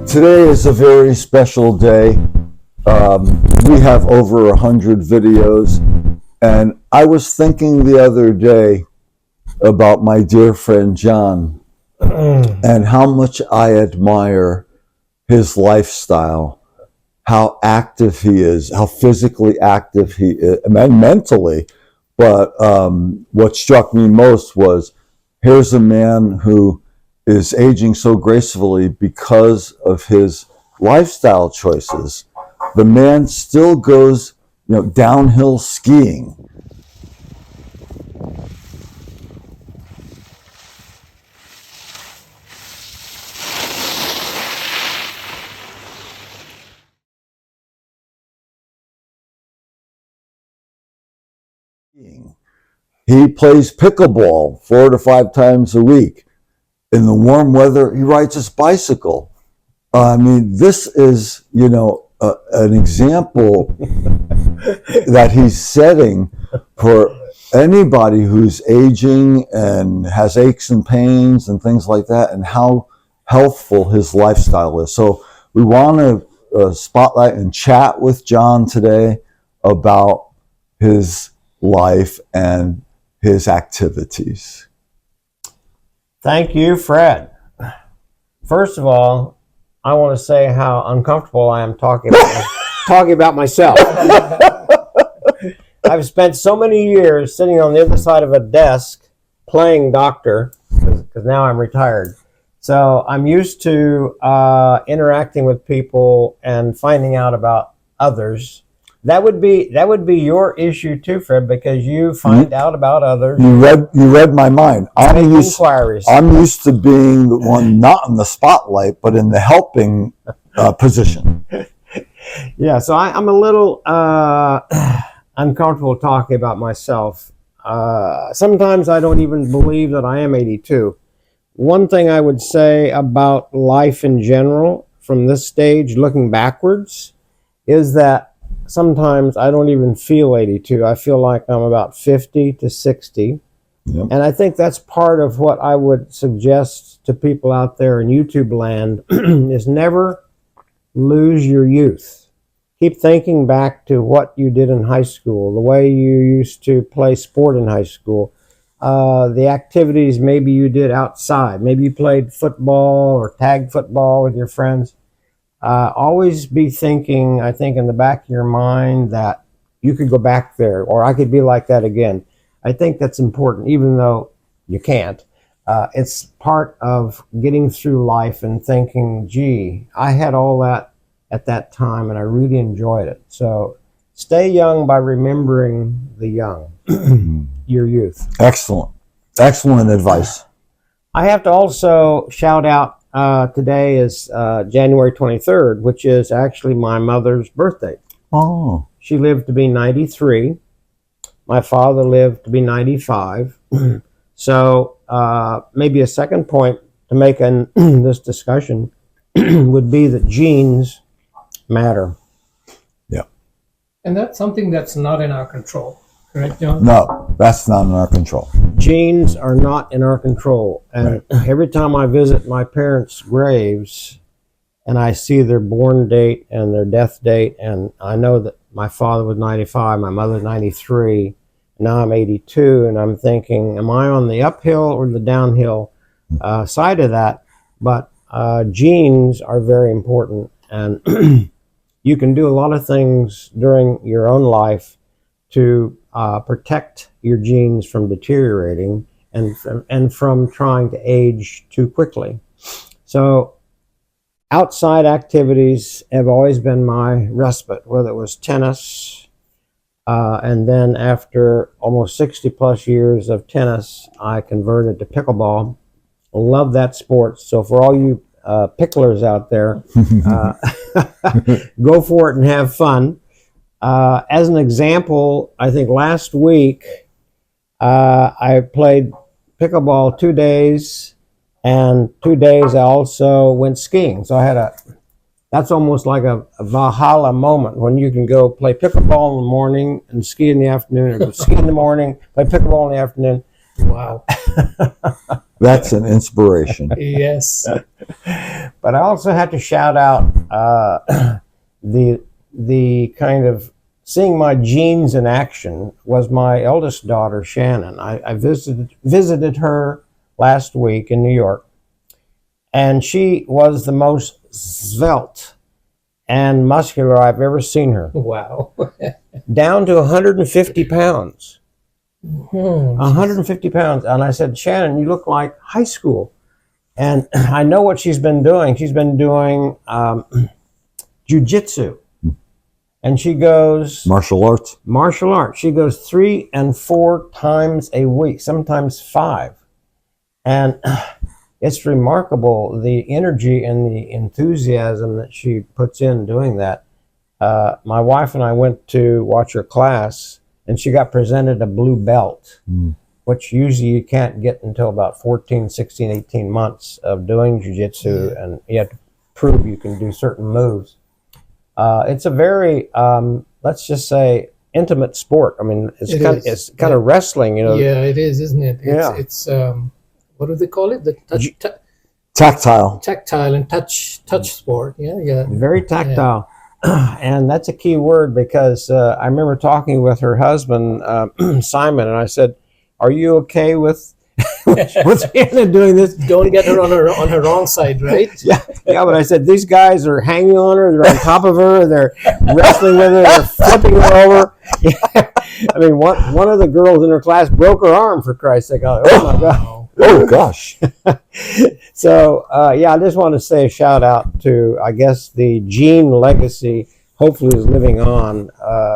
Today is a very special day. We have over 100 videos, and I was thinking the other day about my dear friend John and how much I admire his lifestyle, how active he is, how physically active he is, and mentally. But what struck me most was, here's a man who is aging so gracefully because of his lifestyle choices. The man still goes, downhill skiing. He plays pickleball 4 to 5 times a week. In the warm weather, he rides his bicycle. This is, an example that he's setting for anybody who's aging and has aches and pains and things like that, and how healthful his lifestyle is. So we want to spotlight and chat with John today about his life and his activities. Thank you, Fred. First of all, I want to say how uncomfortable I am talking about myself. I've spent so many years sitting on the other side of a desk playing doctor, because now I'm retired. So I'm used to interacting with people and finding out about others. That would be your issue too, Fred, because you find out about others. You read my mind. I'm used to being the one not in the spotlight, but in the helping position. Yeah, so I'm a little uncomfortable talking about myself. Sometimes I don't even believe that I am 82. One thing I would say about life in general, from this stage looking backwards, is that sometimes I don't even feel 82. I feel like I'm about 50 to 60. Yep. And I think that's part of what I would suggest to people out there in YouTube land is never lose your youth. Keep thinking back to what you did in high school, the way you used to play sport in high school, the activities maybe you did outside. Maybe you played football or tag football with your friends. Always be thinking, I think, in the back of your mind that you could go back there, or I could be like that again. I think that's important, even though you can't. It's part of getting through life and thinking, gee, I had all that at that time, and I really enjoyed it. So stay young by remembering the young, your youth. Excellent. Excellent advice. I have to also shout out, today is January 23rd, which is actually my mother's birthday. Oh. She lived to be 93. My father lived to be 95. So maybe a second point to make in this discussion would be that genes matter. Yeah. And that's something that's not in our control, correct, John? No, that's not in our control. Genes are not in our control. And every time I visit my parents' graves and I see their born date and their death date, and I know that my father was 95, my mother 93, now I'm 82, and I'm thinking, am I on the uphill or the downhill side of that? But genes are very important, and you can do a lot of things during your own life to protect your genes from deteriorating and from trying to age too quickly. So outside activities have always been my respite, whether it was tennis, and then after almost 60 plus years of tennis, I converted to pickleball. Love that sport. So for all you picklers out there, go for it and have fun. As an example, I think last week I played pickleball 2 days, and 2 days I also went skiing. So I had that's almost like a Valhalla moment when you can go play pickleball in the morning and ski in the afternoon, or go ski in the morning, play pickleball in the afternoon. Wow. That's an inspiration. Yes. But But I also had to shout out the kind of seeing my genes in action was my eldest daughter, Shannon. I visited her last week in New York, and she was the most svelte and muscular I've ever seen her, Wow. down to 150 pounds. Hmm. 150 pounds. And I said, Shannon, you look like high school. And I know what she's been doing. She's been doing jujitsu. And she goes Martial arts. martial arts. She goes 3 and 4 times a week, sometimes 5. And it's remarkable the energy and the enthusiasm that she puts in doing that. My wife and I went to watch her class, and she got presented a blue belt, which usually you can't get until about 14, 16, 18 months of doing jiu-jitsu, and you have to prove you can do certain moves. It's a very, let's just say, intimate sport. I mean, it's kind of wrestling, you know. Yeah, it is, isn't it? Yeah. It's what do they call it? The Tactile. tactile and touch sport. Yeah, yeah. Very tactile. And that's a key word, because I remember talking with her husband, Simon, and I said, are you okay with Hannah doing this? Don't get her on her wrong side, right? Yeah, but I said, these guys are hanging on her, they're on top of her, they're wrestling with her, they're flipping her over. I mean, one of the girls in her class broke her arm, for Christ's sake. Oh my God. Wow. Oh gosh. So, yeah, I just want to say a shout out to, I guess, the gene legacy hopefully is living on.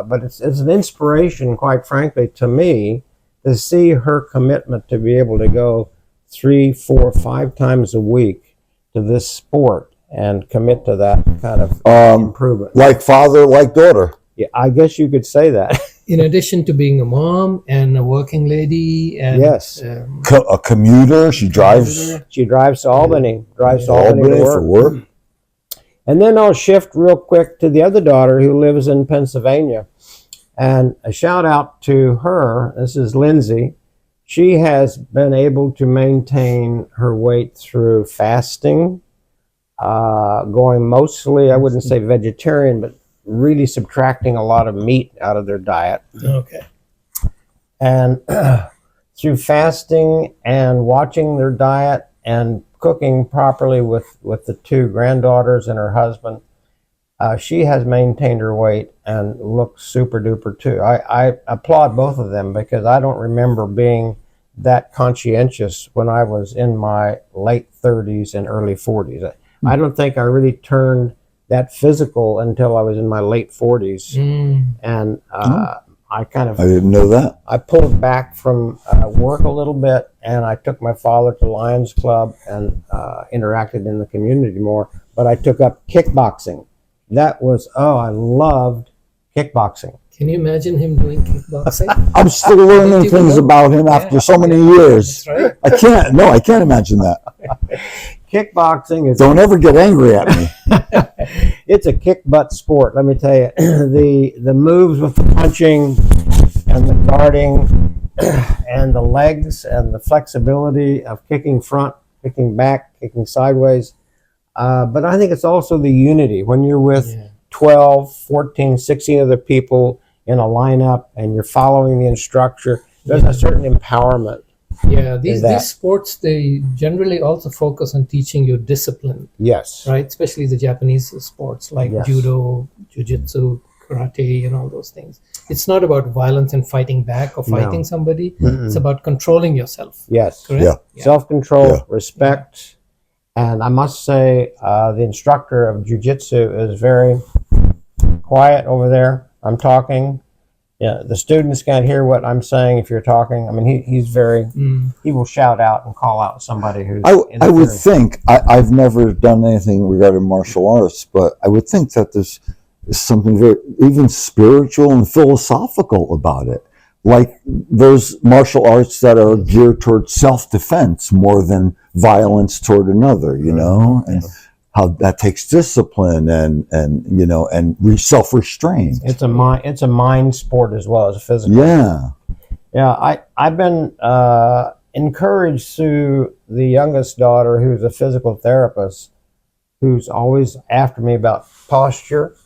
But it's an inspiration, quite frankly, to me, to see her commitment to be able to go 3, 4, 5 times a week to this sport and commit to that kind of improvement. Like father, like daughter. Yeah, I guess you could say that. In addition to being a mom and a working lady, and Yes. A commuter. She drives She drives to Albany, to Albany to for work. And then I'll shift real quick to the other daughter who lives in Pennsylvania. And a shout out to her. This is Lindsay. She has been able to maintain her weight through fasting, going mostly, I wouldn't say vegetarian, but really subtracting a lot of meat out of their diet. okay. And through fasting and watching their diet and cooking properly with the 2 granddaughters and her husband, she has maintained her weight and looks super duper too. I applaud both of them, because I don't remember being that conscientious when I was in my late 30s and early 40s. I don't think I really turned that physical until I was in my late 40s. And I kind of, I didn't know that. I pulled back from work a little bit, and I took my father to Lions Club and interacted in the community more. But I took up kickboxing. That was, I loved kickboxing. Can you imagine him doing kickboxing? I'm still learning you things know? about him after so many years. That's right. I can't imagine that. Kickboxing is Don't ever get angry at me. it's a kick butt sport. Let me tell you, the moves with the punching and the guarding and the legs and the flexibility of kicking front, kicking back, kicking sideways. But I think it's also the unity when you're with 12, 14, 16 other people in a lineup and you're following the instructor. There's a certain empowerment. Yeah, these sports, they generally also focus on teaching you discipline, Yes. right? Especially the Japanese sports like Yes. judo, jiu-jitsu, karate, and all those things. It's not about violence and fighting back or fighting somebody. It's about controlling yourself. Yes. Correct? Yeah. Self-control, Yeah. respect. And I must say, the instructor of jiu-jitsu is very quiet over there. I'm talking. Yeah, the students can't hear what I'm saying if you're talking. I mean, he's very, he will shout out and call out somebody who's I would interfering. think, I've never done anything regarding martial arts, but I would think that there's something very, even spiritual and philosophical about it. Like those martial arts that are geared toward self-defense more than violence toward another, you know, and how that takes discipline and you know, and self-restraint. It's a mind sport as well as a physical. Yeah. Yeah, I've been encouraged through the youngest daughter, who's a physical therapist, who's always after me about posture,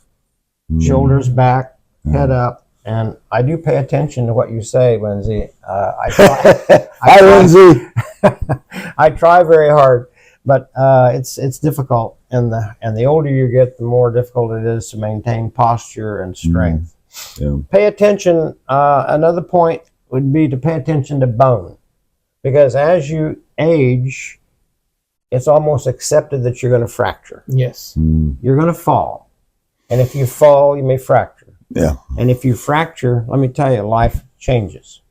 shoulders back, head up, and I do pay attention to what you say, Lindsay. I try. Hi, Lindsay. I try very hard, but it's difficult, and the older you get, the more difficult it is to maintain posture and strength. Yeah. Pay attention. Another point would be to pay attention to bone, because as you age, it's almost accepted that you're going to fracture. Yes. You're going to fall, and if you fall, you may fracture. Yeah. And if you fracture, let me tell you, life changes,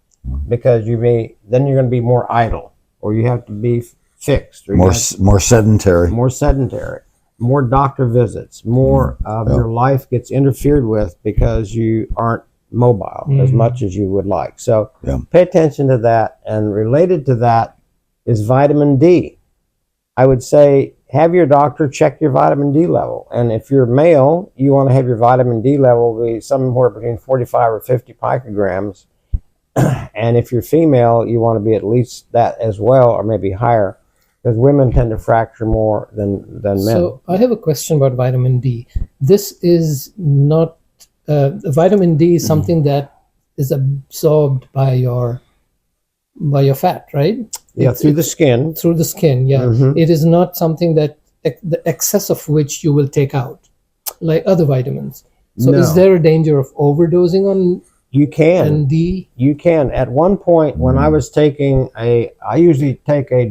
because then you're going to be more idle, or you have to be fixed, or More sedentary. more sedentary, more doctor visits, more of your life gets interfered with because you aren't mobile as much as you would like. So pay attention to that. And related to that is vitamin D. I would say have your doctor check your vitamin D level. And if you're male, you want to have your vitamin D level be somewhere between 45 or 50 picograms. And if you're female, you want to be at least that as well, or maybe higher, because women tend to fracture more than men. So I have a question about vitamin D. This is not vitamin D is something that is absorbed by your fat, right? Yeah, through the skin. Through the skin, yeah. It is not something that the excess of which you will take out, like other vitamins. So No. is there a danger of overdosing on You can. D? You can. At one point, when I was taking I usually take a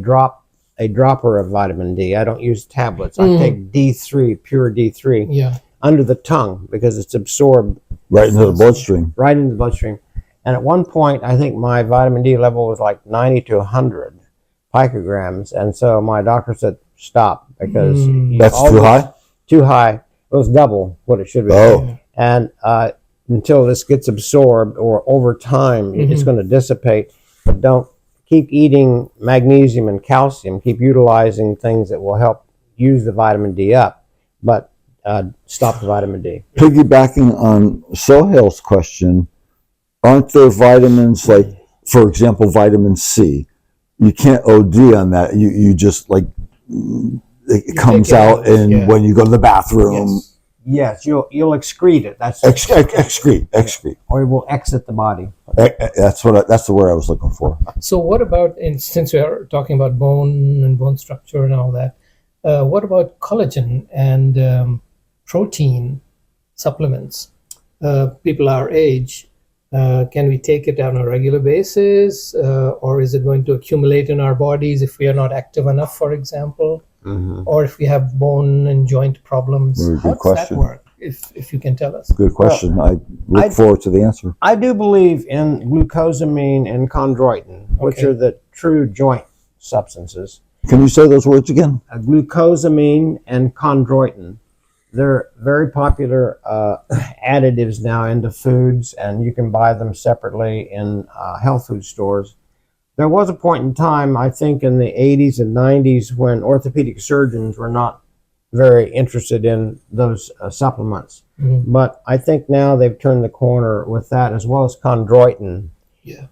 dropper of vitamin D. I don't use tablets. I take D3, pure D3, Yeah. under the tongue because it's absorbed Right into the bloodstream. right into the bloodstream. And at one point, I think my vitamin D level was like 90 to 100 picograms. And so my doctor said, stop, because you That's too always- high? Too high. It was double what it should be. Oh. And until this gets absorbed, or over time, it's going to dissipate. But don't keep eating magnesium and calcium. Keep utilizing things that will help use the vitamin D up, but stop the vitamin D. Piggybacking on Sohail's question, aren't there vitamins like, for example, vitamin C? You can't OD on that. You just like it comes take it out out, in yeah. when you go to the bathroom. Yes. Yes, you'll excrete it. That's Excrete. or it will exit the body. That's the word I was looking for. So what about, since we are talking about bone and bone structure and all that, what about collagen and protein supplements? People our age, can we take it on a regular basis, or is it going to accumulate in our bodies if we are not active enough, for example, or if we have bone and joint problems? Very good How does question. that work, if you can tell us? Good question. I look forward to the answer. I do believe in glucosamine and chondroitin, which Okay. are the true joint substances. Can you say those words again? Glucosamine and chondroitin. They're very popular additives now into foods, and you can buy them separately in health food stores. There was a point in time, I think in the 80s and 90s, when orthopedic surgeons were not very interested in those supplements. But I think now they've turned the corner with that, as well as chondroitin. Yeah.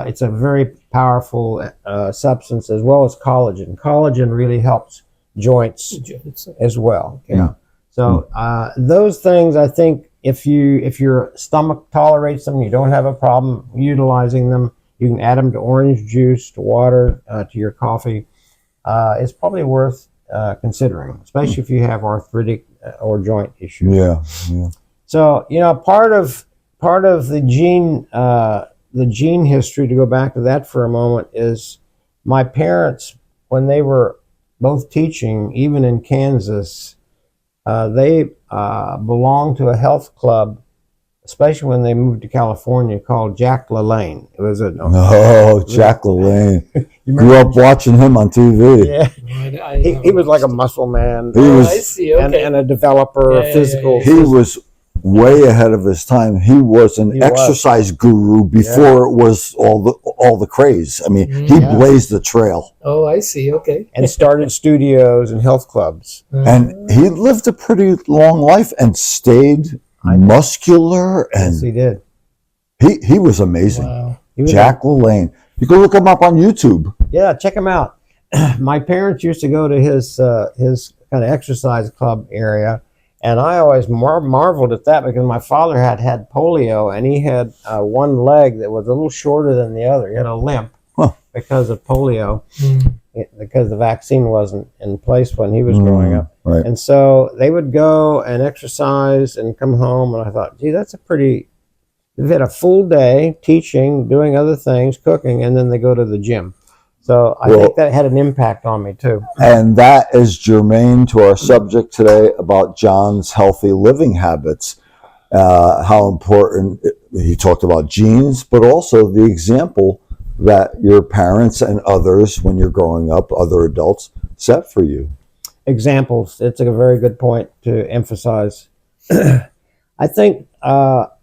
It's a very powerful substance, as well as collagen. Collagen really helps joints Joints. as well. Yeah. So those things, I think, if your stomach tolerates them, you don't have a problem utilizing them. You can add them to orange juice, to water, to your coffee. It's probably worth considering, especially if you have arthritic or joint issues. Yeah. So part of the gene history, to go back to that for a moment, is my parents, when they were both teaching, even in Kansas, they belonged to a health club, especially when they moved to California, called Jack LaLanne. It was Oh, Jack LaLanne. Grew up watching him on TV. yeah. He was like a muscle man. He was- I see. Okay. and a developer of Yeah, physical. He was way ahead of his time. He was an He was. exercise guru before it was all the craze. I mean, he blazed the trail, Oh, I see. Okay. and started studios and health clubs. and he lived a pretty long life and stayed muscular, Yes, he and did. he was amazing. Wow. He was Jack LaLanne. You can look him up on YouTube. Yeah, check him out. My parents used to go to his kind of exercise club area. And I always marveled at that because my father had polio, and he had one leg that was a little shorter than the other. He had a limp because of polio, because the vaccine wasn't in place when he was growing up. Right. And so they would go and exercise and come home, and I thought, gee, that's a pretty... They've had a full day teaching, doing other things, cooking, and then they go to the gym. So I think that had an impact on me too. And that is germane to our subject today about John's healthy living habits. How important, he talked about genes, but also the example that your parents and others, when you're growing up, other adults, set for you. Examples, it's a very good point to emphasize. I think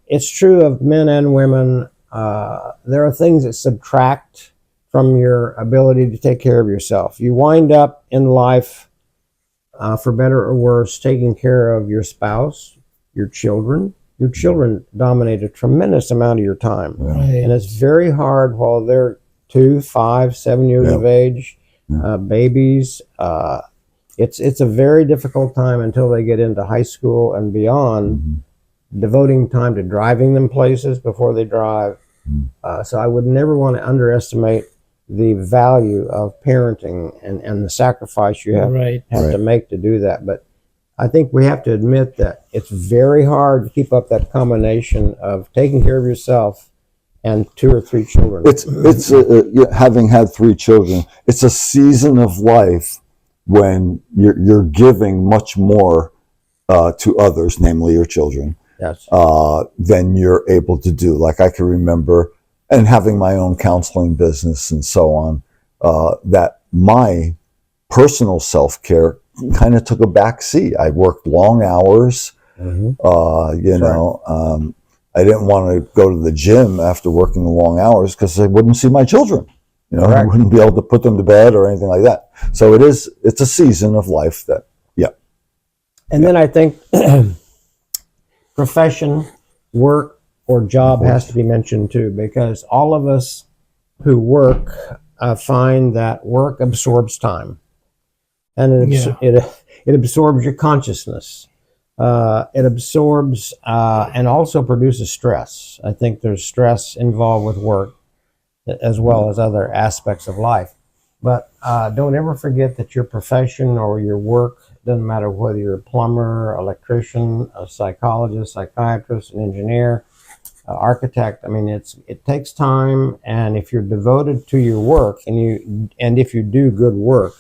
it's true of men and women. There are things that subtract from your ability to take care of yourself. You wind up in life, for better or worse, taking care of your spouse, your children. Your children dominate a tremendous amount of your time. Right. And it's very hard while they're 2, 5, 7 years of age, babies. It's a very difficult time until they get into high school and beyond, devoting time to driving them places before they drive. So I would never want to underestimate the value of parenting and the sacrifice you have to make to do that. But I think we have to admit that it's very hard to keep up that combination of taking care of yourself and 2 or 3 children. It's having had 3 children, it's a season of life when you're giving much more to others, namely your children, than you're able to do. Like I can remember, and having my own counseling business and so on, that my personal self-care kind of took a back seat. I worked long hours, I didn't want to go to the gym after working long hours because I wouldn't see my children. I wouldn't be able to put them to bed or anything like that. So it's a season of life that, And then I think profession, work, or job has to be mentioned too, because all of us who work find that work absorbs time, and it absorbs your consciousness. It absorbs and also produces stress. I think there's stress involved with work as well as other aspects of life. But don't ever forget that your profession or your work, doesn't matter whether you're a plumber, electrician, a psychologist, psychiatrist, an engineer, architect. I mean, it takes time, and if you're devoted to your work and if you do good work,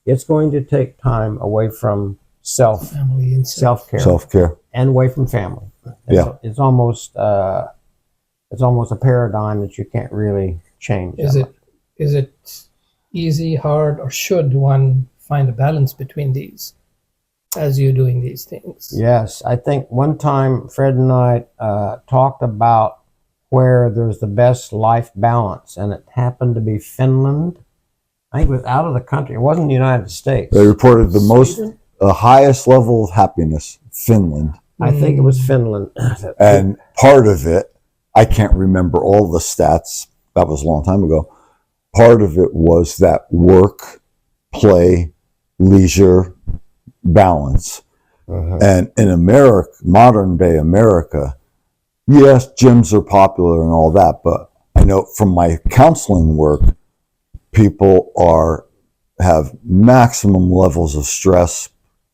it's going to take time away from family and self-care, and away from family. It's almost a paradigm that you can't really change. Is it easy, hard, or should one find a balance between these as you're doing these things? Yes, I think one time Fred and I talked about where there's the best life balance, and it happened to be Finland. I think it was out of the country. It wasn't the United States. They reported the highest level of happiness, Finland. I think it was Finland. And part of it, I can't remember all the stats, that was a long time ago. Part of it was that work, play, leisure, balance. And in America, modern day America, yes, gyms are popular and all that, but I know from my counseling work, people have maximum levels of stress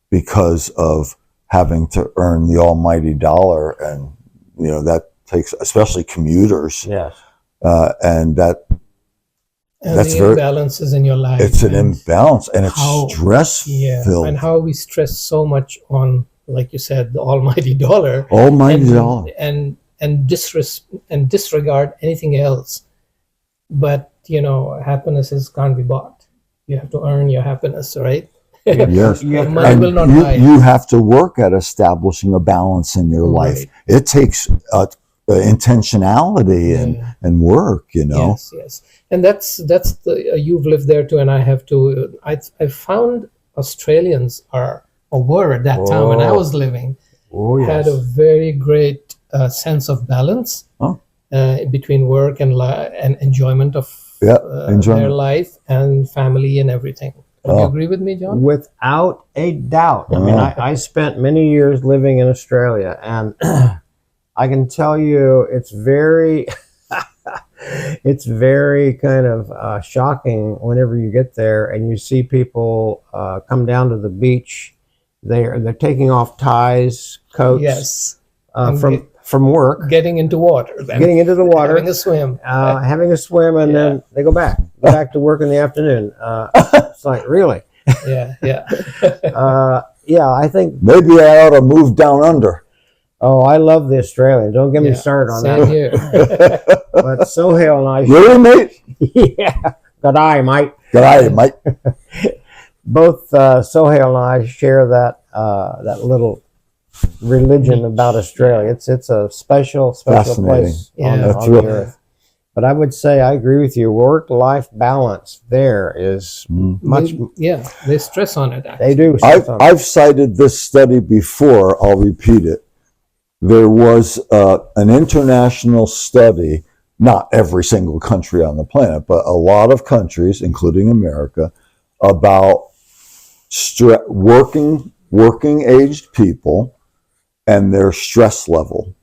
because of having to earn the almighty dollar, and that takes, especially commuters. Yes. And That's the imbalances in your life. It's an imbalance, and it's stress-filled. And how we stress so much on, like you said, the almighty dollar. Dollar. And disregard anything else. But, happiness can't be bought. You have to earn your happiness, right? Yes. Money will not buy it. You have to work at establishing a balance in your life. It takes intentionality and work, Yes. And that's you've lived there too, and I have too. I found Australians were at that time when I was living, had a very great sense of balance between work and enjoyment of their life and family and everything. Would you Oh. agree with me, John? Without a doubt. I mean, I spent many years living in Australia, and I can tell you it's very, it's very kind of shocking whenever you get there and you see people come down to the beach. They're taking off ties, coats, Yes. And from work, getting into water, then getting into the water, having a swim. having a swim, and then they go back to work in the afternoon. It's like, really? Yeah, yeah. Yeah, I think. Maybe I ought to move down under. Oh, I love the Australian. Don't get me started on Same that. here. But Sohail and I, Really, mate? yeah, good eye, mate. Good eye, mate. Both Sohail and I share that little religion about Australia. It's a special Fascinating. place on, Yeah. That's on real. the earth. But I would say I agree with you. Work-life balance there is much. Yeah, they stress on it. Actually. They do. I've cited this study before. I'll repeat it. There was an international study, not every single country on the planet, but a lot of countries, including America, about working aged people and their stress level.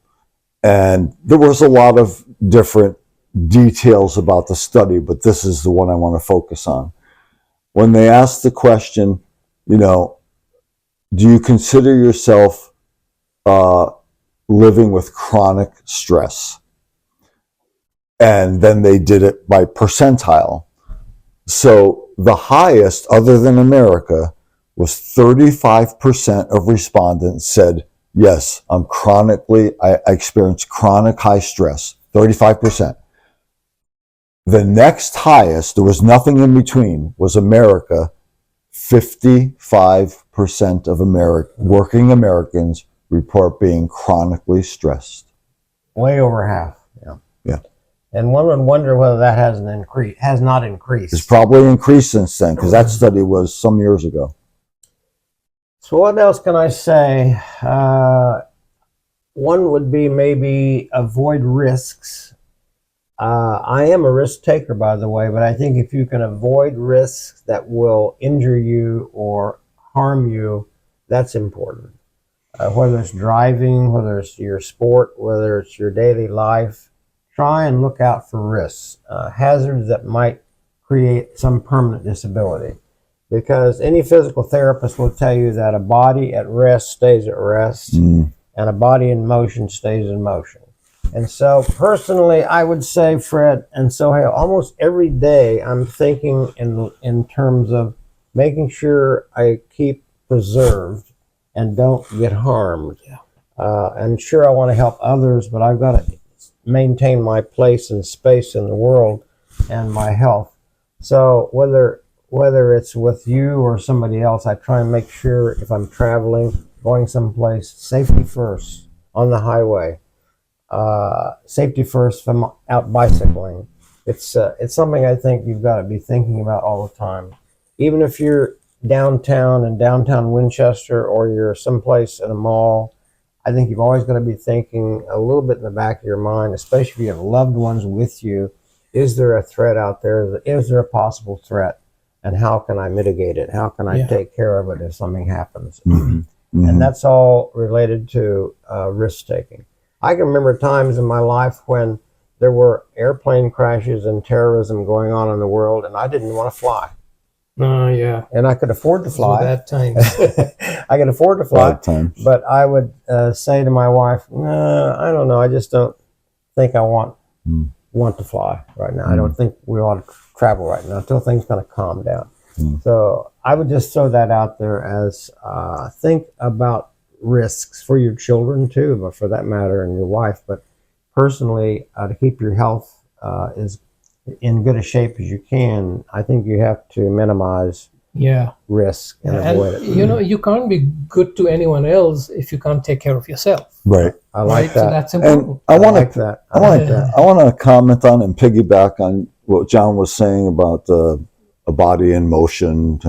And there was a lot of different details about the study, but this is the one I want to focus on. When they asked the question, do you consider yourself living with chronic stress? And then they did it by percentile. So the highest, other than America, was 35% of respondents said, yes, I experience chronic high stress, 35%. The next highest, there was nothing in between, was America. 55% of working Americans report being chronically stressed. way over half. Yeah. Yeah. And one would wonder whether that has not increased. It's probably increased since then, because that study was some years ago. So what else can I say? One would be maybe avoid risks. I am a risk taker, by the way, but I think if you can avoid risks that will injure you or harm you, that's important. Whether it's driving, whether it's your sport, whether it's your daily life, try and look out for risks, hazards that might create some permanent disability. Because any physical therapist will tell you that a body at rest stays at rest, and a body in motion stays in motion. And so personally, I would say, Fred and Sohail, almost every day I'm thinking in terms of making sure I keep preserved and don't get harmed. And sure, I want to help others, but I've got to maintain my place and space in the world and my health. So whether it's with you or somebody else, I try and make sure if I'm traveling, going someplace, safety first on the highway. Safety first from out bicycling. It's something I think you've got to be thinking about all the time. Even if you're downtown in downtown Winchester or you're someplace in a mall, I think you've always got to be thinking a little bit in the back of your mind, especially if you have loved ones with you. Is there a threat out there? Is there a possible threat? And how can I mitigate it? How can I take care of it if something happens? And that's all related to risk taking. I can remember times in my life when there were airplane crashes and terrorism going on in the world, and I didn't want to fly. Yeah. And I could afford to fly. That time. I could afford to fly. Bad time. But I would say to my wife, "No, I don't know. I just don't think I want to fly right now. I don't think we ought to travel right now until things kind of calm down." So I would just throw that out there as think about risks for your children too, but for that matter, and your wife. But personally, to keep your health as in good a shape as you can, I think you have to minimize risk and avoid it. You can't be good to anyone else if you can't take care of yourself. Right. I like So that. that's important. And I want like to that. I want to comment on and piggyback on what John was saying about a body in motion.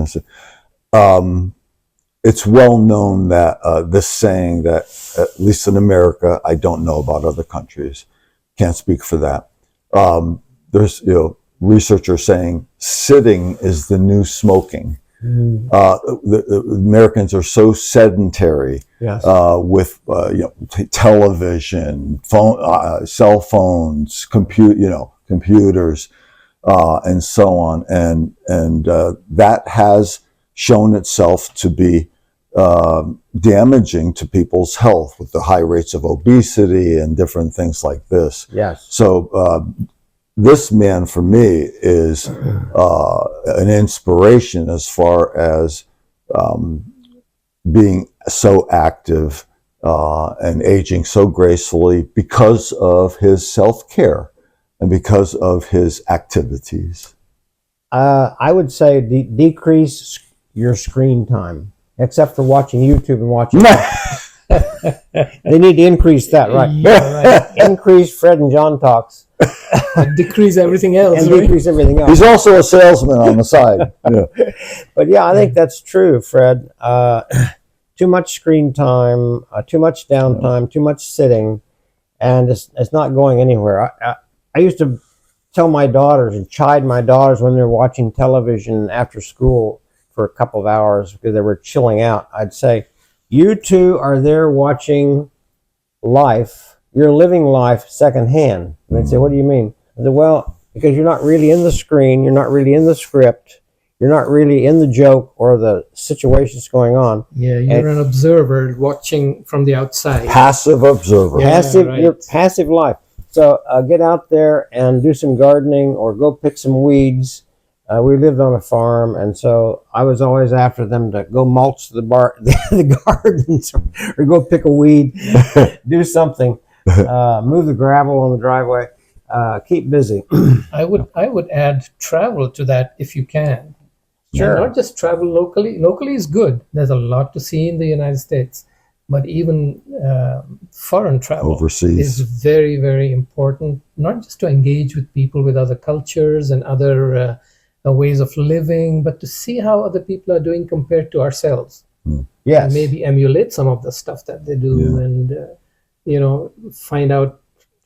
It's well known that this saying that, at least in America, I don't know about other countries, can't speak for that. There's researchers saying sitting is the new smoking. The Americans are so sedentary Yes. with television, phone, cell phones, computers, and so on, and that has shown itself to be damaging to people's health with the high rates of obesity and different things like this. Yes. So this man for me is an inspiration as far as being so active and aging so gracefully because of his self-care and because of his activities. I would say decrease your screen time, except for watching YouTube and watching. They need to increase that, right? Yeah, right. Increase Fred and John Talks And decrease everything else. and right? decrease everything else. He's also a salesman on the side. Yeah. But yeah, I think that's true, Fred. Too much screen time, too much downtime, too much sitting, and it's not going anywhere. I used to tell my daughters and chide my daughters when they're watching television after school for a couple of hours because they were chilling out. I'd say, you two are there watching life. You're living life secondhand. And they'd say, what do you mean? I said, well, because you're not really in the screen, you're not really in the script, you're not really in the joke or the situations going on. Yeah, you're an observer watching from the outside. Passive observer. Yeah, Passive, your right. passive life. So get out there and do some gardening or go pick some weeds. We lived on a farm, and so I was always after them to go mulch the gardens or go pick a weed, do something, move the gravel on the driveway, keep busy. I would add travel to that if you can. Sure. And not just travel locally. Locally is good. There's a lot to see in the United States, but even foreign travel Overseas. is very, very important. Not just to engage with people with other cultures and other ways of living, but to see how other people are doing compared to ourselves. Yes. And maybe emulate some of the stuff that they do, and find out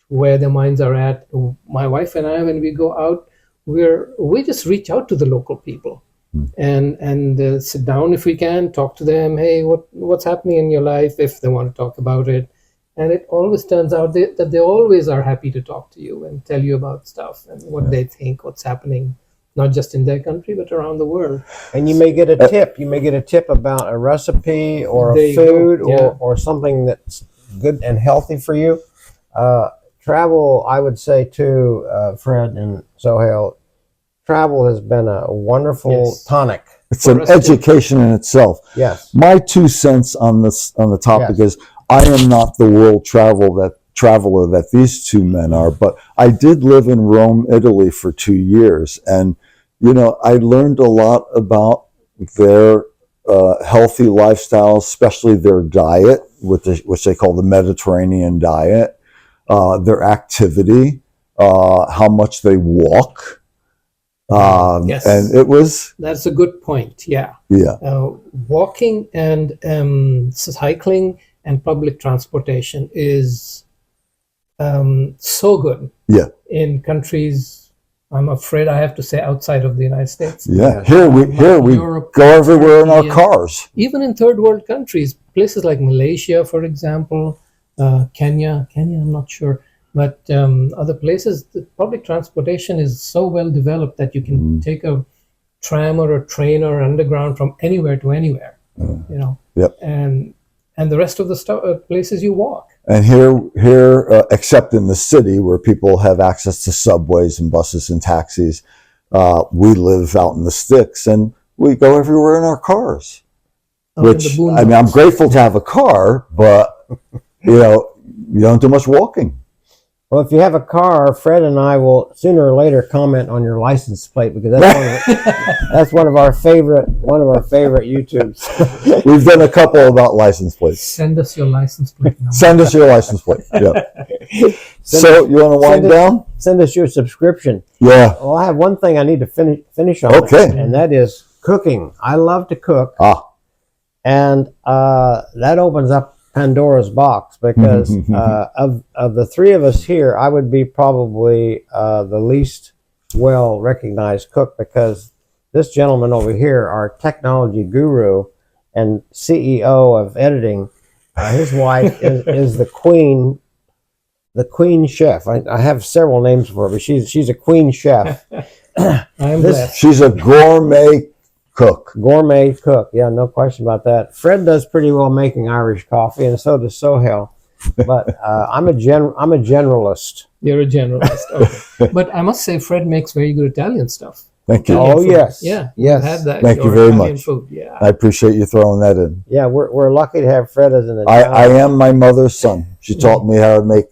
where their minds are at. My wife and I, when we go out, we just reach out to the local people and sit down if we can, talk to them. Hey, what's happening in your life? If they want to talk about it, and it always turns out that they always are happy to talk to you and tell you about stuff and what they think, what's happening. Not just in their country, but around the world. And you may get a tip. You may get a tip about a recipe or There a you go. food Yeah. or something that's good and healthy for you. Travel, I would say too, Fred and Sohail, travel has been a wonderful Yes. tonic. It's For an us to- education in itself. Yes. My 2 cents on the topic Yes. is I am not the world traveler that these two men are, but I did live in Rome, Italy for 2 years, and I learned a lot about their healthy lifestyles, especially their diet, which they call the Mediterranean diet, their activity, how much they walk. Yes. And it was, That's a good point. Yeah. Walking and cycling and public transportation is so good. Yeah. In countries, I'm afraid I have to say, outside of the United States. yeah. Here we Europe, go everywhere in our Turkey, cars. Even in third world countries, places like Malaysia, for example, Kenya, I'm not sure, but other places, the public transportation is so well developed that you can take a tram or a train or underground from anywhere to anywhere, Yep. and the rest of the places you walk. And here, except in the city where people have access to subways and buses and taxis, we live out in the sticks and we go everywhere in our cars. Out in the Which, boondocks. I mean, I'm grateful to have a car, but, you don't do much walking. Well, if you have a car, Fred and I will sooner or later comment on your license plate because that's one of our favorite YouTubes. We've done a couple about license plates. Send us your license plate number. Send us your license plate. Yeah. So, you want to wind down? Send us your subscription. Yeah. Well, I have one thing I need to finish on. Okay. And that is cooking. I love to cook. And that opens up Pandora's box because of the three of us here, I would be probably the least well recognized cook because this gentleman over here, our technology guru and CEO of editing, his wife is the queen chef. I have several names for her, but she's a queen chef. I'm blessed. She's a gourmet cook. Gourmet cook. Yeah, no question about that. Fred does pretty well making Irish coffee, and so does Sohail. But I'm a generalist. You're a generalist. Okay. But I must say, Fred makes very good Italian stuff. Thank you. Oh Italian food. yes, Yeah. yes. I've had that. Thank you your very Italian much. Food. Yeah. I appreciate you throwing that in. Yeah, we're lucky to have Fred as an I Italian. am my mother's son. She taught me how to make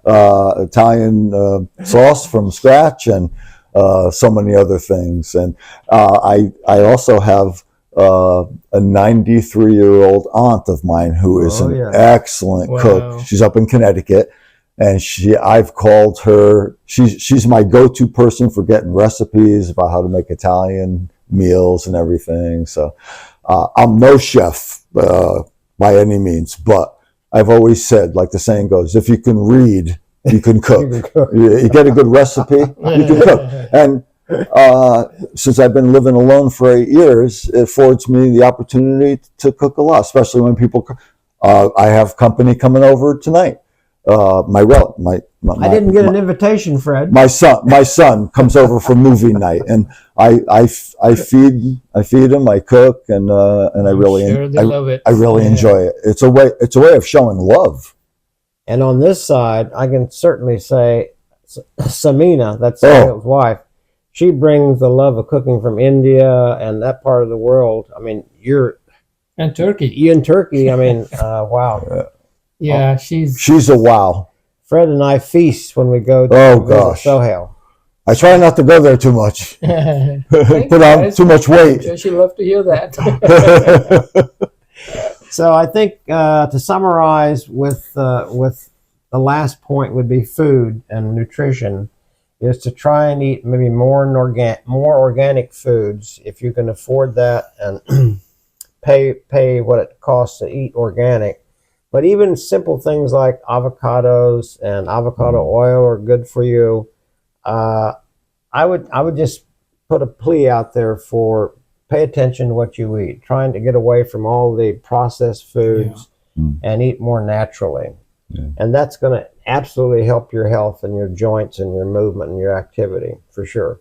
Italian sauce from scratch and so many other things. And I also have a 93-year-old aunt of mine who is Oh, an yeah. excellent Wow. cook. She's up in Connecticut, and I've called her. She's my go-to person for getting recipes about how to make Italian meals and everything. So I'm no chef by any means, but I've always said, like the saying goes, if you can read, you can cook. You can cook. You get a good recipe, you can cook. And since I've been living alone for 8 years, it affords me the opportunity to cook a lot, especially when people. I have company coming over tonight. I didn't get an invitation, Fred. My son comes over for movie night, and I feed him, I cook, and I I'm really sure they love it. I really Yeah. enjoy it. It's a way of showing love. And on this side, I can certainly say Samina, that's Oh. Sohail's wife, she brings the love of cooking from India and that part of the world. I mean, And Turkey. you in Turkey, I mean, wow. Yeah, she's She's a wow. Fred and I feast when we go to Oh, visit gosh. Sohail. I try not to go there too much. Thank Put you, on guys. too much weight. She'd love to hear that. So I think to summarize with the last point would be food and nutrition is to try and eat maybe more organic foods if you can afford that and pay what it costs to eat organic. But even simple things like avocados and avocado oil are good for you. I would just put a plea out there for pay attention to what you eat, trying to get away from all the processed foods and eat more naturally. Yeah. And that's going to absolutely help your health and your joints and your movement and your activity for sure.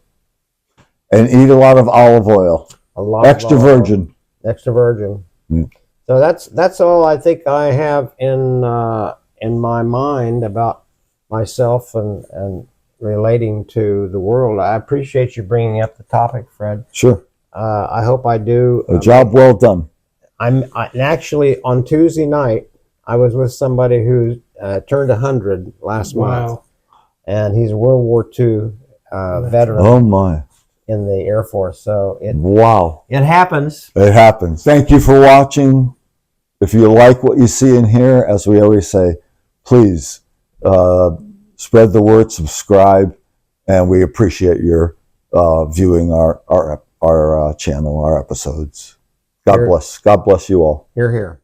And eat a lot of olive oil, A lot extra of olive oil. virgin. Extra virgin. Mm. So that's all I think I have in my mind about myself and relating to the world. I appreciate you bringing up the topic, Fred. Sure, I hope I do. a job well done. And actually on Tuesday night, I was with somebody who turned 100 last month, Wow. and he's a World War II veteran Oh my! in the Air Force. So Wow. it happens. It happens. Thank you for watching. If you like what you see and hear, as we always say, please spread the word, subscribe, and we appreciate your viewing our channel, our episodes. God Sure. bless. God bless you all. You're here.